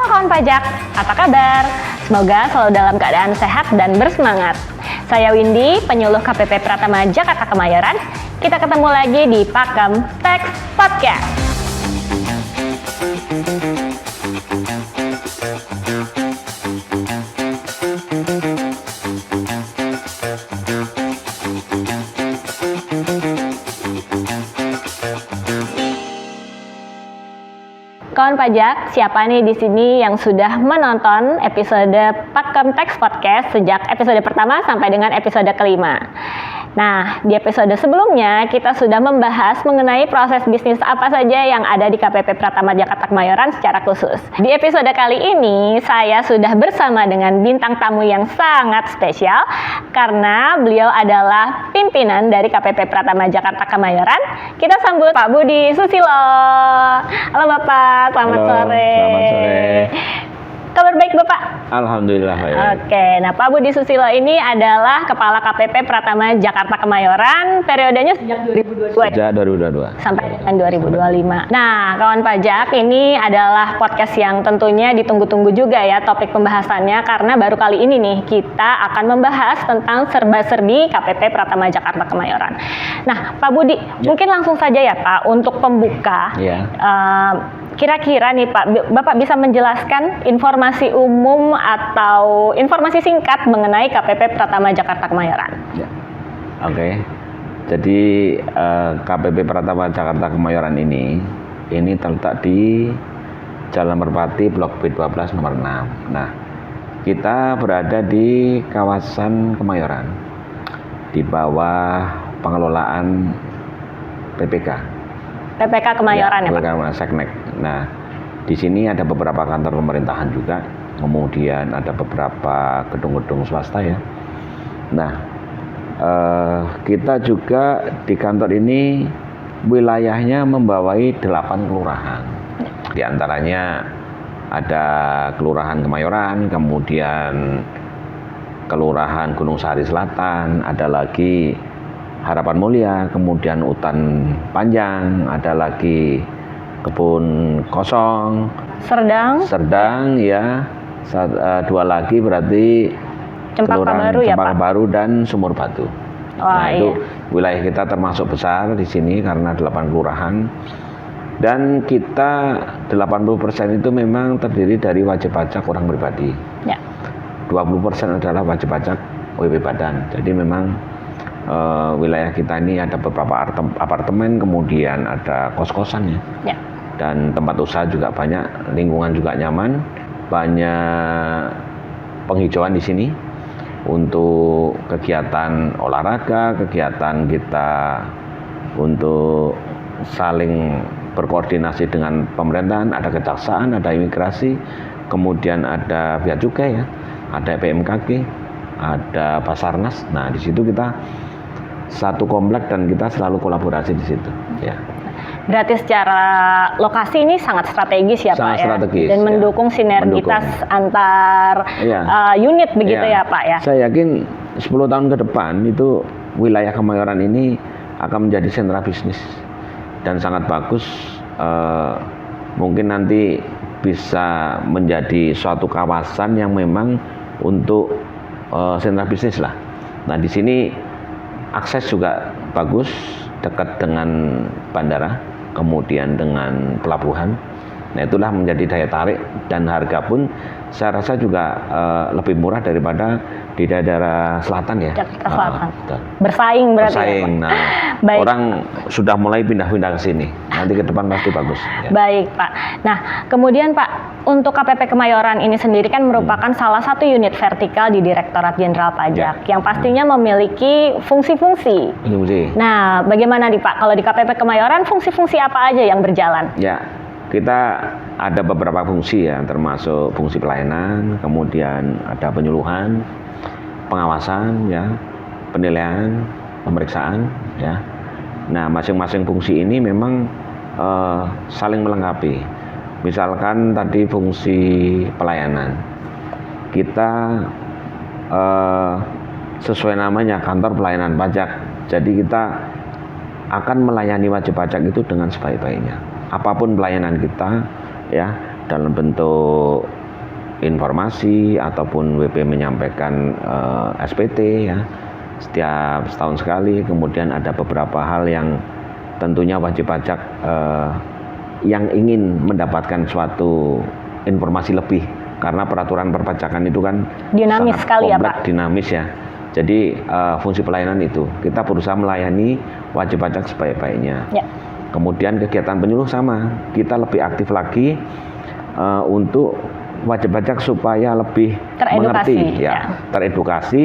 kawan pajak, apa kabar? Semoga selalu dalam keadaan sehat dan bersemangat. Saya Windy, penyuluh KPP Pratama Jakarta Kemayoran. Kita ketemu lagi di Pakem Tax Podcast. Kawan pajak, siapa nih di sini yang sudah menonton episode Pakem Tax Podcast sejak episode pertama sampai dengan episode kelima? Nah, di episode sebelumnya kita sudah membahas mengenai proses bisnis apa saja yang ada di KPP Pratama Jakarta Kemayoran secara khusus. Di episode kali ini saya sudah bersama dengan bintang tamu yang sangat spesial karena beliau adalah pimpinan dari KPP Pratama Jakarta Kemayoran. Kita sambut Pak Budi Susilo. Halo Bapak, selamat sore. Selamat sore. Kabar baik Bapak? Alhamdulillah baik. Oke, nah Pak Budi Susilo ini adalah Kepala KPP Pratama Jakarta Kemayoran, periodenya sejak 2022. Sejak 2022. Sampai dengan 2025. Nah, kawan pajak, ini adalah podcast yang tentunya ditunggu-tunggu juga ya topik pembahasannya, karena baru kali ini nih kita akan membahas tentang serba-serbi KPP Pratama Jakarta Kemayoran. Nah, Pak Budi, mungkin langsung saja ya Pak, untuk pembuka. Kira-kira nih Pak, Bapak bisa menjelaskan informasi umum atau informasi singkat mengenai KPP Pratama Jakarta Kemayoran? Oke. Jadi KPP Pratama Jakarta Kemayoran ini terletak di Jalan Merpati Blok B12 nomor 6. Nah, kita berada di kawasan Kemayoran di bawah pengelolaan PPK Kemayoran ya Pak? PPK Seknek. Nah, di sini ada beberapa kantor pemerintahan juga, kemudian ada beberapa gedung-gedung swasta ya. Nah, kita juga di kantor ini wilayahnya membawai 8 kelurahan. Di antaranya ada Kelurahan Kemayoran, kemudian Kelurahan Gunung Sahari Selatan, ada lagi Harapan Mulia, kemudian Utan Panjang, ada lagi Kebun Kosong, Serdang ya, dua lagi berarti Kelurahan Cempaka Baru dan Sumur Batu. Itu wilayah kita termasuk besar di sini karena 8 kelurahan. Dan kita 80% itu memang terdiri dari wajib pajak orang pribadi. 20% adalah wajib pajak WP Badan. Jadi memang wilayah kita ini ada beberapa apartemen, kemudian ada kos-kosan ya. Dan tempat usaha juga banyak, lingkungan juga nyaman, banyak penghijauan di sini untuk kegiatan olahraga, kegiatan kita untuk saling berkoordinasi dengan pemerintahan, ada kejaksaan, ada imigrasi, kemudian ada bea cukai ya, ada PMKG, ada Basarnas. Nah, di situ kita satu komplek dan kita selalu kolaborasi di situ ya. Berarti secara lokasi ini sangat strategis ya sangat Pak strategis, ya, dan mendukung sinergitas antar unit begitu ya Pak ya. Saya yakin 10 tahun ke depan itu wilayah Kemayoran ini akan menjadi sentra bisnis dan sangat bagus. Mungkin nanti bisa menjadi suatu kawasan yang memang untuk sentra bisnis lah. Nah, di sini akses juga bagus, dekat dengan bandara, kemudian dengan pelabuhan. Nah, itulah menjadi daya tarik, dan harga pun saya rasa juga lebih murah daripada di daerah selatan ya. Jakarta Selatan. Bersaing berarti. Bersaing. Ya, Nah, orang sudah mulai pindah-pindah ke sini. Nanti ke depan pasti bagus. Ya. Baik Pak. Nah, kemudian Pak, untuk KPP Kemayoran ini sendiri kan merupakan salah satu unit vertikal di Direktorat Jenderal Pajak yang pastinya memiliki fungsi-fungsi. Nah, bagaimana nih Pak, kalau di KPP Kemayoran fungsi-fungsi apa aja yang berjalan? Ya, kita ada beberapa fungsi ya, termasuk fungsi pelayanan, kemudian ada penyuluhan, pengawasan ya, penilaian, pemeriksaan ya. Nah, masing-masing fungsi ini memang saling melengkapi. Misalkan tadi fungsi pelayanan, kita sesuai namanya kantor pelayanan pajak. Jadi kita akan melayani wajib pajak itu dengan sebaik-baiknya. Apapun pelayanan kita ya, dalam bentuk informasi ataupun WP menyampaikan SPT ya setiap setahun sekali. Kemudian ada beberapa hal yang tentunya wajib pajak yang ingin mendapatkan suatu informasi lebih, karena peraturan perpajakan itu kan dinamis sangat sekali ya kompleks, Pak. dinamis ya. Jadi fungsi pelayanan itu kita berusaha melayani wajib pajak sebaik-baiknya. Ya. Kemudian kegiatan penyuluh sama, kita lebih aktif lagi untuk wajib pajak supaya lebih Teredukasi, mengerti teredukasi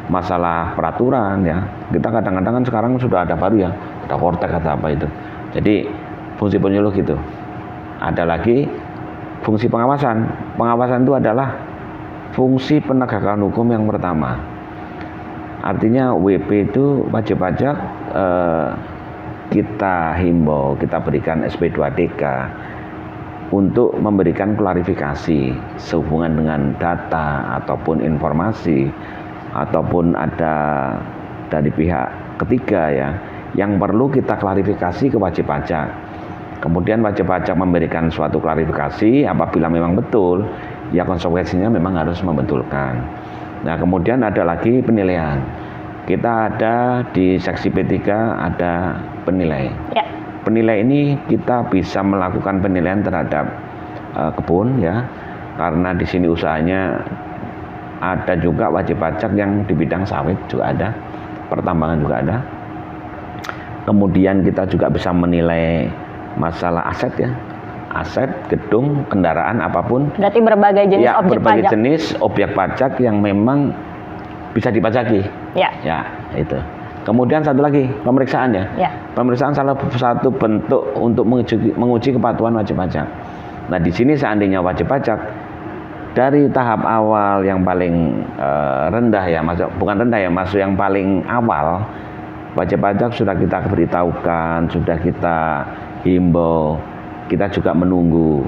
masalah peraturan ya. Kita kadang-kadang kan sekarang sudah ada baru ya, ada Kortek ada apa itu. Jadi fungsi penyuluh gitu. Ada lagi fungsi pengawasan. Pengawasan itu adalah fungsi penegakan hukum yang pertama. Artinya WP itu wajib pajak kita himbau, kita berikan SP2DK untuk memberikan klarifikasi sehubungan dengan data ataupun informasi ataupun ada dari pihak ketiga ya yang perlu kita klarifikasi ke wajib pajak. Kemudian wajib pajak memberikan suatu klarifikasi, apabila memang betul ya konsekuensinya memang harus membetulkan. Nah kemudian ada lagi penilaian. Kita ada di seksi P3 ada penilai. Ya. Penilai ini kita bisa melakukan penilaian terhadap kebun ya, karena di sini usahanya ada juga wajib pajak yang di bidang sawit juga ada, pertambangan juga ada. Kemudian kita juga bisa menilai masalah aset ya, aset, gedung, kendaraan apapun. Berarti berbagai jenis ya, objek berbagai pajak. jenis objek pajak yang memang bisa dipajaki. Ya. Ya, itu. Kemudian satu lagi, pemeriksaan ya. Ya. Pemeriksaan salah satu bentuk untuk menguji kepatuhan wajib pajak. Nah, di sini seandainya wajib pajak dari tahap awal yang paling rendah ya, bukan rendah ya, masuk yang paling awal, wajib pajak sudah kita beritahukan, sudah kita himbau, kita juga menunggu.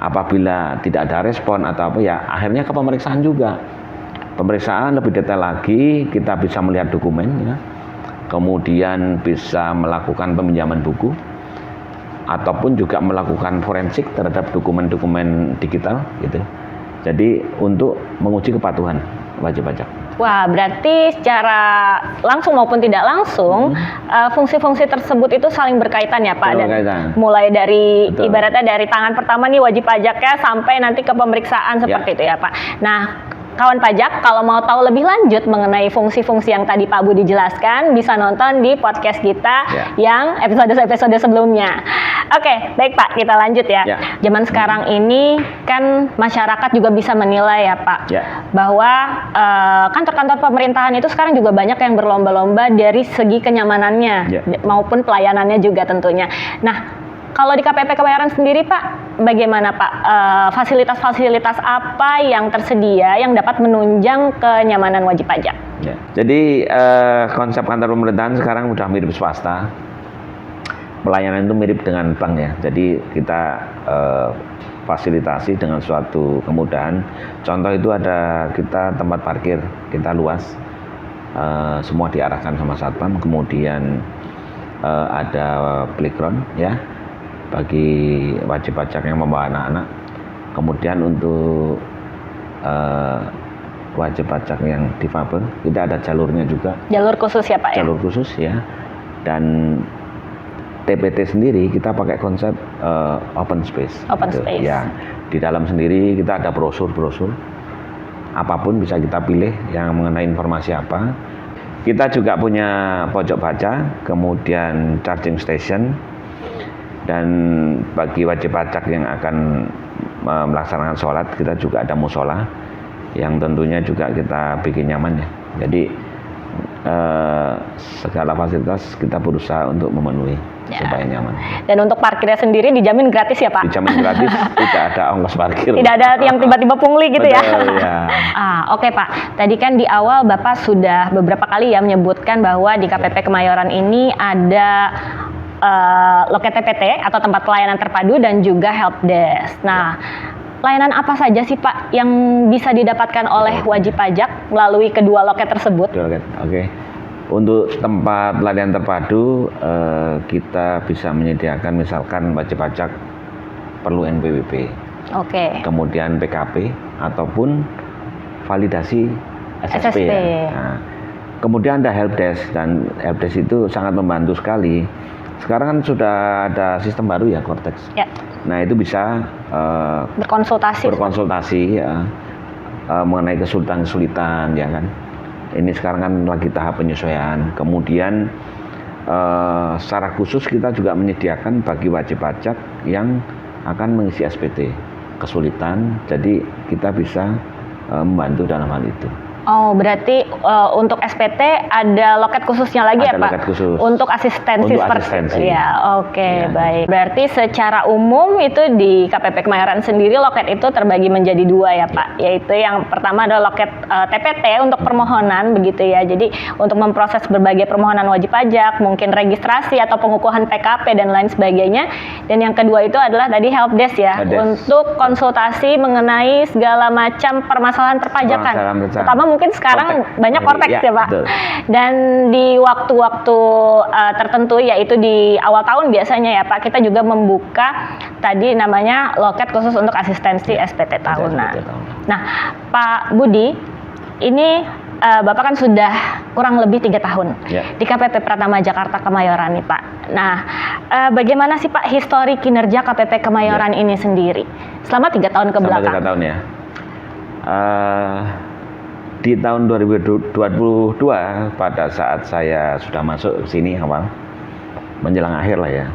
Apabila tidak ada respon atau apa ya, akhirnya ke pemeriksaan juga. Pemeriksaan lebih detail lagi, kita bisa melihat dokumen ya. Kemudian bisa melakukan peminjaman buku ataupun juga melakukan forensik terhadap dokumen-dokumen digital gitu. Jadi untuk menguji kepatuhan wajib pajak. Wah, berarti secara langsung maupun tidak langsung fungsi-fungsi tersebut itu saling berkaitan ya Pak. Berkaitan. Mulai dari Betul. Ibaratnya dari tangan pertama nih wajib pajaknya sampai nanti ke pemeriksaan seperti itu ya Pak. Nah, kawan pajak, kalau mau tahu lebih lanjut mengenai fungsi-fungsi yang tadi Pak Budi jelaskan, bisa nonton di podcast kita yang episode sebelumnya. Oke, baik Pak, kita lanjut ya. Zaman sekarang ini kan masyarakat juga bisa menilai ya Pak, bahwa kantor-kantor pemerintahan itu sekarang juga banyak yang berlomba-lomba dari segi kenyamanannya maupun pelayanannya juga tentunya. Nah, kalau di KPP Kemayoran sendiri Pak, bagaimana Pak? Fasilitas-fasilitas apa yang tersedia yang dapat menunjang kenyamanan wajib pajak? Ya. Jadi konsep kantor pemerintahan sekarang udah mirip swasta. Pelayanan itu mirip dengan bank ya. Jadi kita fasilitasi dengan suatu kemudahan. Contoh itu ada kita tempat parkir, kita luas. Semua diarahkan sama satpam. Kemudian ada playground ya, bagi wajib pajak yang membawa anak-anak. Kemudian untuk wajib pajak yang difabel, kita ada jalurnya juga. Jalur khusus ya Pak ya? Jalur khusus ya. Dan TPT sendiri kita pakai konsep open space. Open gitu. space. Ya, di dalam sendiri kita ada brosur-brosur. Apapun bisa kita pilih yang mengenai informasi apa. Kita juga punya pojok baca, kemudian charging station. Dan bagi wajib pajak yang akan melaksanakan sholat, kita juga ada musola yang tentunya juga kita bikin nyaman ya. Jadi segala fasilitas kita berusaha untuk memenuhi supaya nyaman. Dan untuk parkirnya sendiri dijamin gratis ya Pak? Dijamin gratis, tidak ada ongkos parkir. Tidak ada yang tiba-tiba pungli gitu. Betul, ya. Oke Pak, tadi kan di awal Bapak sudah beberapa kali ya menyebutkan bahwa di KPP Kemayoran ini ada loket TPT atau tempat pelayanan terpadu dan juga helpdesk. Nah, layanan apa saja sih Pak yang bisa didapatkan oleh wajib pajak melalui kedua loket tersebut? Oke. Untuk tempat pelayanan terpadu kita bisa menyediakan misalkan wajib pajak perlu NPWP. Oke. kemudian PKP ataupun validasi SSP. SSP. Ya. Nah, kemudian ada helpdesk, dan helpdesk itu sangat membantu sekali. Sekarang kan sudah ada sistem baru ya, Cortex. Ya. Nah, itu bisa Berkonsultasi. ya, mengenai kesulitan-kesulitan ya kan. Ini sekarang kan lagi tahap penyesuaian. Kemudian secara khusus kita juga menyediakan bagi wajib pajak yang akan mengisi SPT kesulitan, jadi kita bisa membantu dalam hal itu. Oh, berarti untuk SPT ada loket khususnya lagi ya, Ada Pak? loket khusus. Untuk asistensi Untuk seperti asistensi. itu. Ya, oke, Ya. baik. Berarti secara umum itu di KPP Kemayoran sendiri loket itu terbagi menjadi dua ya, Pak. Yaitu yang pertama adalah loket TPT untuk permohonan begitu ya. Jadi untuk memproses berbagai permohonan wajib pajak, mungkin registrasi atau pengukuhan PKP dan lain sebagainya. Dan yang kedua itu adalah tadi helpdesk ya, Helpdesk. untuk konsultasi mengenai segala macam permasalahan perpajakan. Permasalahan. Terutama mungkin sekarang Cortex. banyak Cortex ya, Pak. Betul. Dan di waktu-waktu tertentu, yaitu di awal tahun biasanya ya Pak, kita juga membuka tadi namanya loket khusus untuk asistensi SPT tahunan. SPT tahunan. Nah, Pak Budi, ini Bapak kan sudah kurang lebih 3 tahun Ya. di KPP Pratama Jakarta Kemayoran nih Pak. Nah, bagaimana sih Pak histori kinerja KPP Kemayoran ini sendiri selama 3 tahun ke Selama belakang? 3 tahun ya. Di tahun 2022 pada saat saya sudah masuk ke sini awal menjelang akhir lah ya.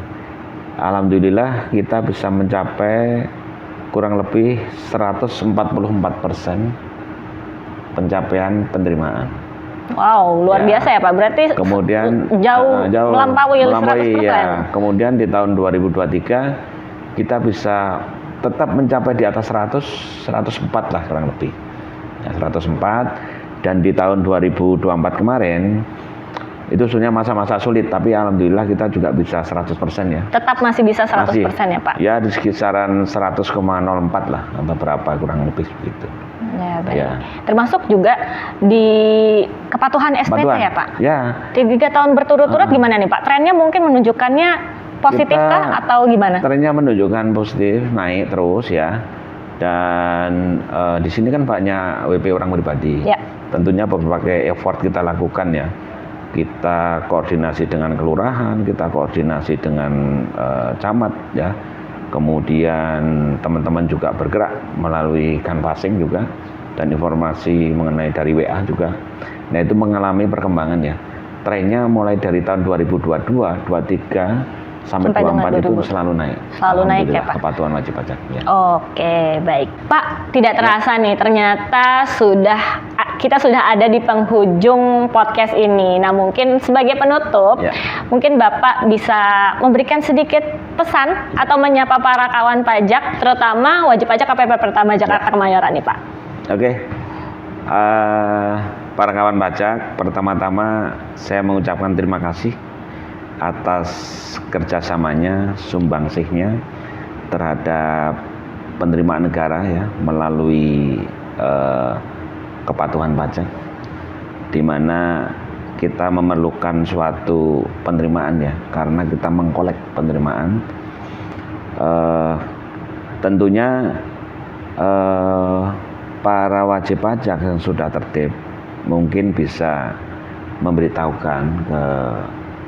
Alhamdulillah kita bisa mencapai kurang lebih 144% pencapaian penerimaan. Wow, luar Ya. biasa ya Pak. Berarti Kemudian jauh melampaui 100%. ya. Kemudian di tahun 2023 kita bisa tetap mencapai di atas 104 lah kurang lebih. Ya, 104, dan di tahun 2024 kemarin itu sebenarnya masa-masa sulit, tapi alhamdulillah kita juga bisa 100% ya. Tetap masih bisa 100% ya Pak? Ya, di kisaran 100,04 lah atau berapa kurang lebih begitu. Ya, baik. Ya. Termasuk juga di kepatuhan SPT Bantuan. ya Pak? Ya. 3 tahun berturut-turut gimana nih Pak? Trennya mungkin menunjukkannya positif kah atau gimana? Trennya menunjukkan positif, naik terus ya. Dan di sini kan banyak WP orang pribadi. Ya. Tentunya berbagai effort kita lakukan ya. Kita koordinasi dengan kelurahan, kita koordinasi dengan camat ya. Kemudian teman-teman juga bergerak melalui canvassing juga, dan informasi mengenai dari WA juga. Nah, itu mengalami perkembangan ya. Trennya mulai dari tahun 2022, 23 sampai 24 itu selalu naik. Selalu naik ya Pak? Kepatuhan wajib pajak ya. Oke, baik. Pak, tidak terasa nih ternyata kita sudah ada di penghujung podcast ini. Nah, mungkin sebagai penutup, Ya. mungkin Bapak bisa memberikan sedikit pesan atau menyapa para kawan pajak, terutama wajib pajak KPP Pratama Jakarta Kemayoran nih Pak. Oke. Para kawan pajak, pertama-tama saya mengucapkan terima kasih atas kerjasamanya, sumbangsihnya terhadap penerimaan negara ya, melalui kepatuhan pajak, di mana kita memerlukan suatu penerimaan ya, karena kita mengkolek penerimaan. Tentunya para wajib pajak yang sudah tertib mungkin bisa memberitahukan ke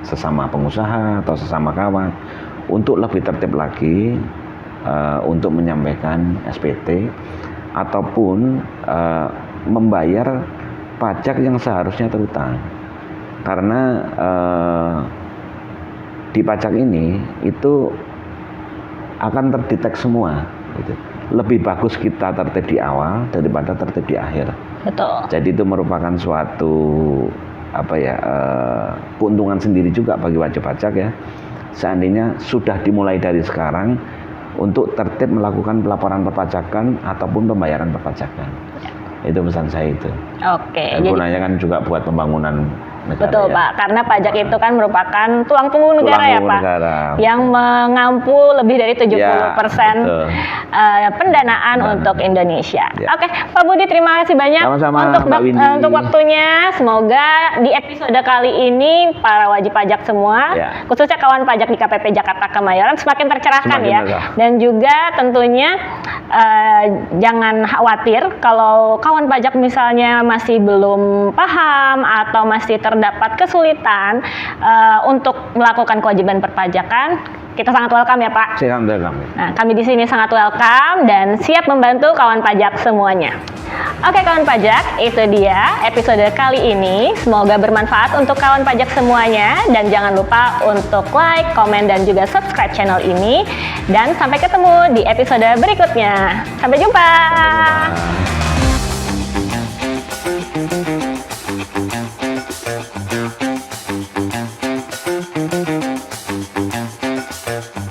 sesama pengusaha atau sesama kawan untuk lebih tertib lagi untuk menyampaikan SPT ataupun membayar pajak yang seharusnya terutang, karena di pajak ini itu akan terdetek semua gitu. Lebih bagus kita tertib di awal daripada tertib di akhir. Betul. Jadi itu merupakan suatu keuntungan sendiri juga bagi wajib pajak ya. Seandainya sudah dimulai dari sekarang untuk tertib melakukan pelaporan perpajakan ataupun pembayaran perpajakan. Itu pesan saya itu. Oke. Dan gunanya kan juga buat pembangunan negara. Betul ya. Pak, karena pajak itu kan merupakan tulang punggung negara Tulang ya punggung Pak, negara. yang mengampu lebih dari 70% betul. pendanaan untuk Indonesia. Ya. Oke, Pak Budi terima kasih banyak Sama-sama, untuk Mbak Windy. untuk waktunya. Semoga di episode kali ini para wajib pajak semua, Ya. khususnya kawan pajak di KPP Jakarta Kemayoran semakin tercerahkan Semakin ya. cerah. Dan juga tentunya jangan khawatir kalau kawan pajak misalnya masih belum paham atau masih terdapat kesulitan untuk melakukan kewajiban perpajakan, kita sangat welcome ya Pak. Silakan, welcome. Nah, kami di sini sangat welcome dan siap membantu kawan pajak semuanya. Oke kawan pajak, itu dia episode kali ini. Semoga bermanfaat untuk kawan pajak semuanya dan jangan lupa untuk like, komen dan juga subscribe channel ini. Dan sampai ketemu di episode berikutnya. Sampai jumpa. Sampai jumpa.